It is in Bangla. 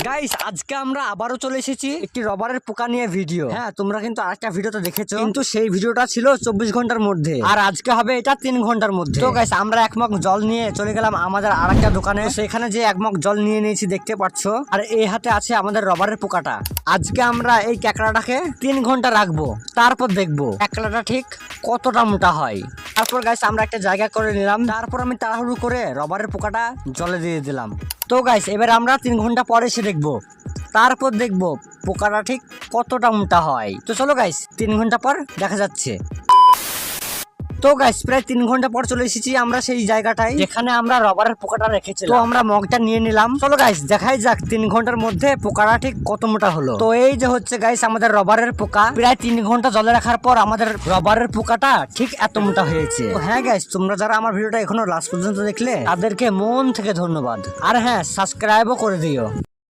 গাইস আজকে আমরা আবারও চলে এসেছি একটি রবারের পোকা নিয়ে ভিডিও। হ্যাঁ, তোমরা কিন্তু আরেকটা ভিডিওতে দেখেছো, কিন্তু সেই ভিডিওটা ছিল 24 ঘন্টার মধ্যে, আর আজকে হবে এটা 3 ঘন্টার মধ্যে। তো গাইস আমরা এক মগ জল নিয়ে চলে গেলাম আমাদের আরেকটা দোকানে। সেখানে যে এক মগ জল নিয়ে নিয়েছি দেখতে পাচ্ছো, আর এই হাতে আছে আমাদের রবারের পোকাটা। আজকে আমরা এই ক্যাকড়াটাকে 3 ঘন্টা রাখবো, তারপর দেখবো ক্যাকড়াটা ঠিক কতটা মোটা হয়। তারপর গাইস আমরা একটা জায়গা করে নিলাম, তারপর আমি তাড়াহুড়ো করে রবারের পোকাটা জলে দিয়ে দিলাম। তো গাইস এবার আমরা 3 ঘন্টা পরে এসে দেখবো, তারপর দেখবো পোকাটা ঠিক কতটা মোটা হয়। তো চলো গাইস 3 ঘন্টা পর দেখা যাচ্ছে। তো গাইস প্রায় 3 ঘন্টা পর চলে এসেছি আমরা সেই জায়গাটায় যেখানে আমরা রবারের পোকাটা রেখেছিলাম। তো আমরা মগটা নিয়ে নিলাম, চলো গাইস দেখাই যাক 3 ঘন্টার মধ্যে পোকাটা ঠিক কত মোটা হলো। তো এই যে হচ্ছে গাইস আমাদের রবারের পোকা, প্রায় 3 ঘন্টা জলে রাখার পর আমাদের রবারের পোকাটা ঠিক এত মোটা হয়েছে। তো হ্যাঁ গাইস, তোমরা যারা আমার ভিডিওটা এখনো লাস্ট পর্যন্ত দেখলে তাদেরকে মন থেকে ধন্যবাদ, আর হ্যাঁ সাবস্ক্রাইবও করে দিও।